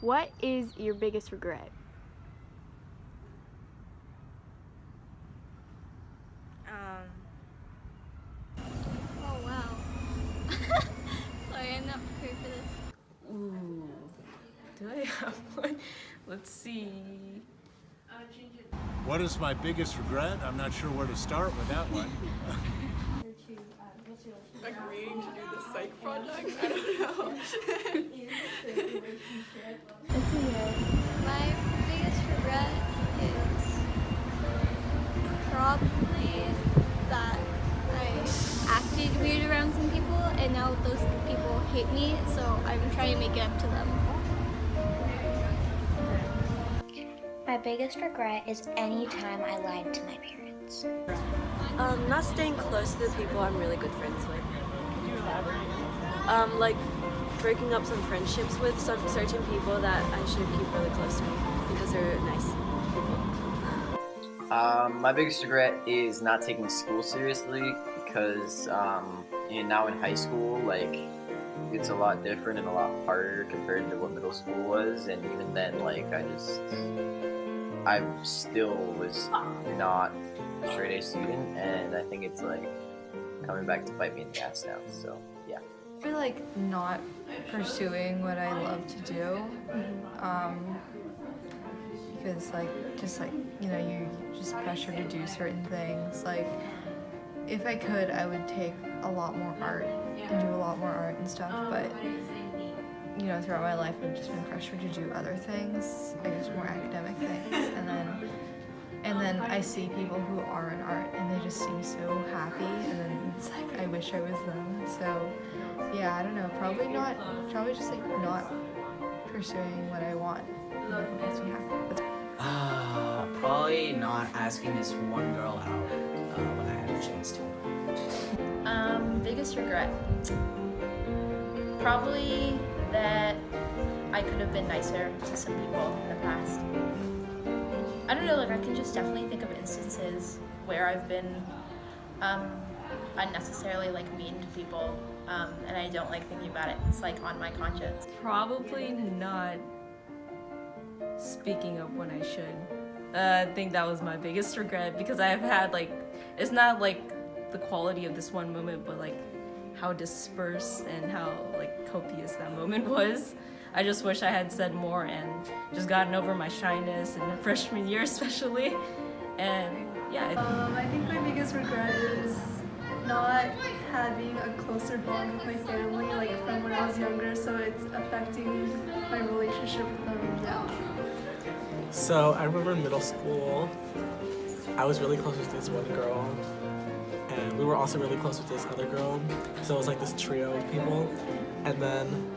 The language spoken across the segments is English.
What is your biggest regret? Oh wow. Sorry, I'm not prepared for this. Ooh, do I have one? Let's see. What is my biggest regret? I'm not sure where to start with that one. Agreeing to do the psych project? I don't know. My biggest regret is probably that I acted weird around some people and now those people hate me, so I'm trying to make it up to them. My biggest regret is any time I lied to my parents. Not staying close to the people I'm really good friends with. Like breaking up some friendships with some certain people that I should keep really close to me because they're nice people. My biggest regret is not taking school seriously because now in high school, like, it's a lot different and a lot harder compared to what middle school was, and even then, like, I still was not a straight A student, and I think it's like coming back to bite me in the ass now. So yeah. I feel like not pursuing what I love to do, because you're just pressured to do certain things. Like, if I could, I would take a lot more art and do a lot more art and stuff, but throughout my life I've just been pressured to do other things, I guess more academic things, and then I see people who are in art and they just seem so happy, and then it's like I wish I was them. So yeah, I don't know, probably just like not pursuing what I want and what makes me happy. Probably not asking this one girl out when I had a chance to. Biggest regret? Probably that I could have been nicer to some people in the past. I don't know, like I can just definitely think of instances where I've been unnecessarily like mean to people, and I don't like thinking about it. It's like on my conscience. Probably not speaking up when I should. I think that was my biggest regret because I've had it's not like the quality of this one moment, but like how dispersed and how like copious that moment was. I just wish I had said more and just gotten over my shyness in the freshman year especially. And yeah. I think my biggest regret is not having a closer bond with my family like from when I was younger, so it's affecting my relationship with them now. So I remember in middle school, I was really close with this one girl, and we were also really close with this other girl. So it was like this trio of people. And then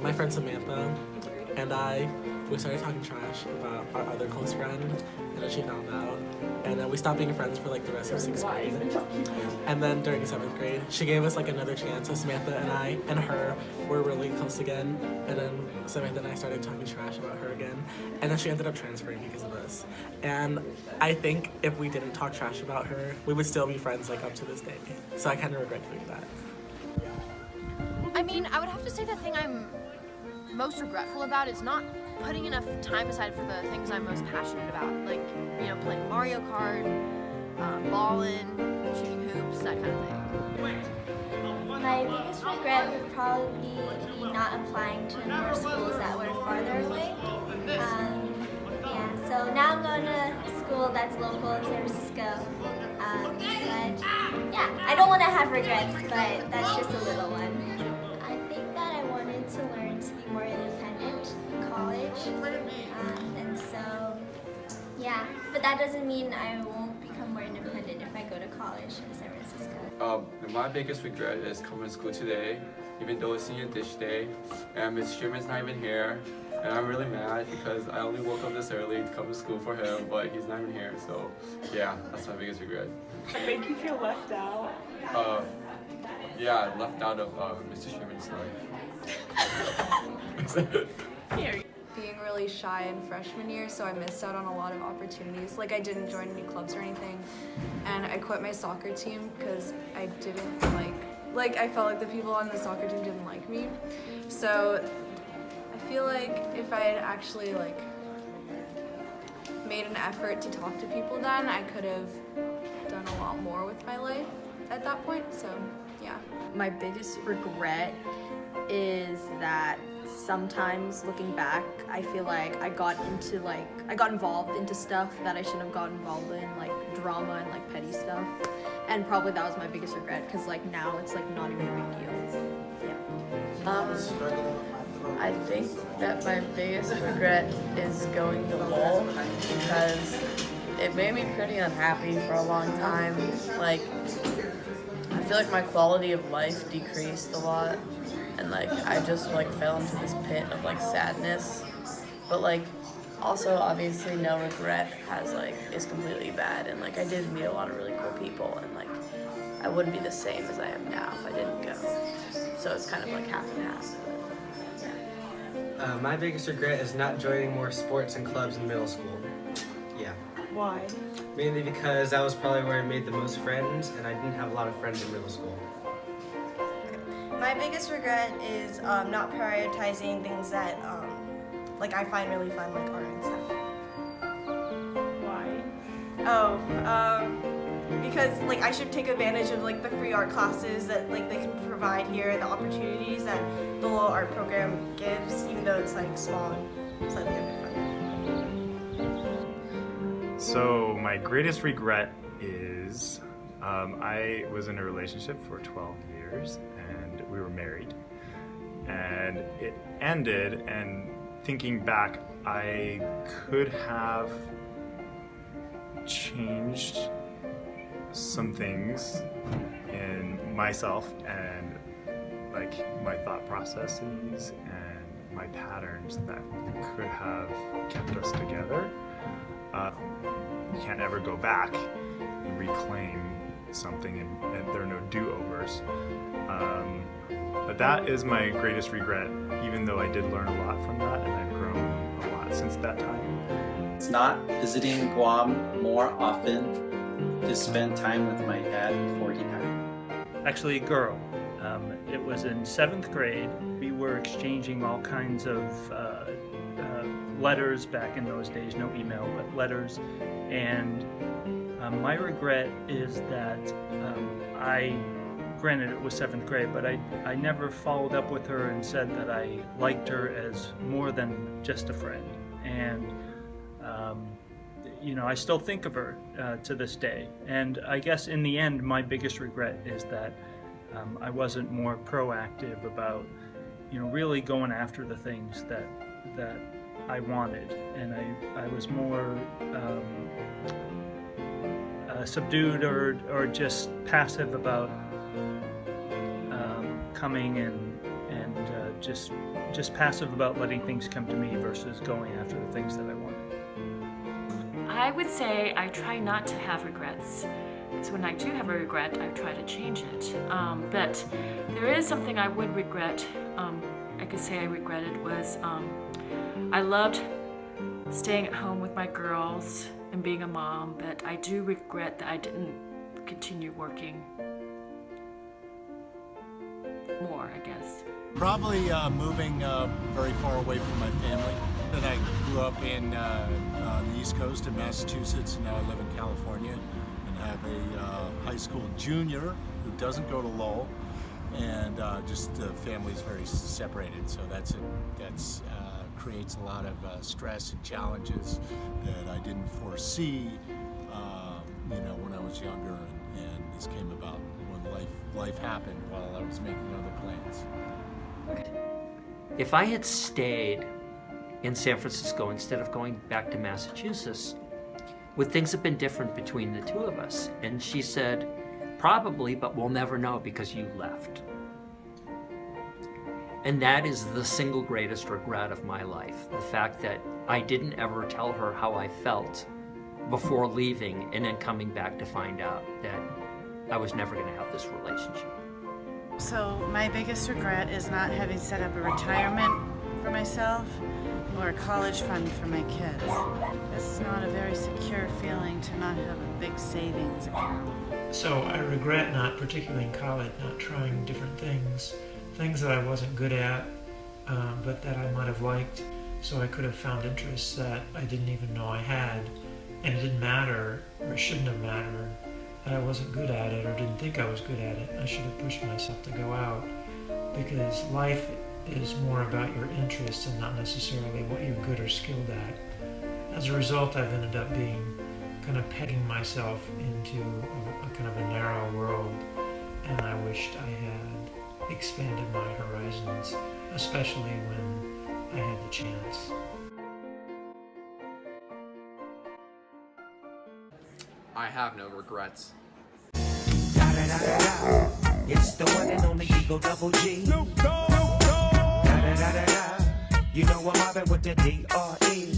my friend Samantha and we started talking trash about our other close friend, and then she found out. And then we stopped being friends for like the rest of 6th grade. And then during 7th grade, she gave us like another chance. So Samantha and I and her were really close again. And then Samantha and I started talking trash about her again. And then she ended up transferring because of this. And I think if we didn't talk trash about her, we would still be friends like up to this day. So I kind of regret doing that. I mean, I would have to say the thing I'm most regretful about is not putting enough time aside for the things I'm most passionate about, like, playing Mario Kart, ballin', shooting hoops, that kind of thing. My biggest regret would probably be not applying to more schools that were farther away. So now I'm going to school that's local in San Francisco. But yeah, I don't want to have regrets, but that's just a little one. I think that I wanted to learn to be more independent in college, and so yeah, but that doesn't mean I won't become more independent if I go to college in San Francisco. My biggest regret is coming to school today, even though it's senior dish day, and Mr. Sherman's not even here, and I'm really mad because I only woke up this early to come to school for him, but he's not even here, so yeah, that's my biggest regret. I make you feel left out. Yeah, left out of Mr. Sherman's life. Being really shy in freshman year, so I missed out on a lot of opportunities. Like, I didn't join any clubs or anything, and I quit my soccer team because I didn't like I felt like the people on the soccer team didn't like me. So I feel like if I had actually like made an effort to talk to people then, I could have done a lot more with my life at that point, so yeah. My biggest regret is that sometimes looking back, I feel like I got involved into stuff that I shouldn't have gotten involved in, like drama and like petty stuff. And probably that was my biggest regret, because like now it's like not even a big deal. Yeah. I think that my biggest regret is going to Lowell, because it made me pretty unhappy for a long time. Like, I feel like my quality of life decreased a lot, and like I just like fell into this pit of like sadness. But like also obviously no regret is completely bad, and like I did meet a lot of really cool people, and like I wouldn't be the same as I am now if I didn't go. So it's kind of like half and half. But yeah. My biggest regret is not joining more sports and clubs in middle school. Yeah. Why? Mainly because that was probably where I made the most friends, and I didn't have a lot of friends in middle school. My biggest regret is not prioritizing things that like I find really fun, like art and stuff. Why? Because like I should take advantage of like the free art classes that like they can provide here, and the opportunities that the Lowell art program gives, even though it's like small and slightly different. So my greatest regret is I was in a relationship for 12 years and we were married, and it ended, and thinking back, I could have changed some things in myself and like my thought processes and my patterns that could have kept us together. You can't ever go back and reclaim something, and there are no do-overs. But that is my greatest regret, even though I did learn a lot from that, and I've grown a lot since that time. It's not visiting Guam more often to spend time with my dad before he died. Actually a girl. It was in 7th grade. We were exchanging all kinds of letters back in those days, no email, but letters. And my regret is that granted it was 7th grade, but I never followed up with her and said that I liked her as more than just a friend. And you know, I still think of her to this day. And I guess in the end, my biggest regret is that I wasn't more proactive about, you know, really going after the things that I wanted, and I was more subdued or just passive about coming and just passive about letting things come to me versus going after the things that I wanted. I would say I try not to have regrets. So when I do have a regret, I try to change it. But there is something I would regret, I could say I regretted, was I loved staying at home with my girls and being a mom, but I do regret that I didn't continue working more, I guess. Probably moving very far away from my family. And I grew up on the East Coast in Massachusetts, and now I live in California, and have a high school junior who doesn't go to Lowell, and just the family's very separated. So that's creates a lot of stress and challenges that I didn't foresee, you know, when I was younger, and this came about when life happened while I was making other plans. If I had stayed in San Francisco instead of going back to Massachusetts, would things have been different between the two of us? And she said, probably, but we'll never know because you left. And that is the single greatest regret of my life. The fact that I didn't ever tell her how I felt before leaving, and then coming back to find out that I was never going to have this relationship. So my biggest regret is not having set up a retirement for myself or a college fund for my kids. It's not a very secure feeling to not have a big savings account. So I regret not, particularly in college, not trying different things that I wasn't good at, but that I might have liked, so I could have found interests that I didn't even know I had, and it didn't matter, or it shouldn't have mattered, that I wasn't good at it or didn't think I was good at it. I should have pushed myself to go out, because life is more about your interests and not necessarily what you're good or skilled at. As a result, I've ended up being kind of pegging myself into a kind of a narrow world, and I wished I had expanded my horizons, especially when I had the chance. I have no regrets. It's the one and only Eagle Double G. Snoop Dogg. You know I'm mobbing with the D.R.E.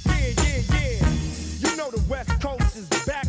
Yeah. You know the West Coast is back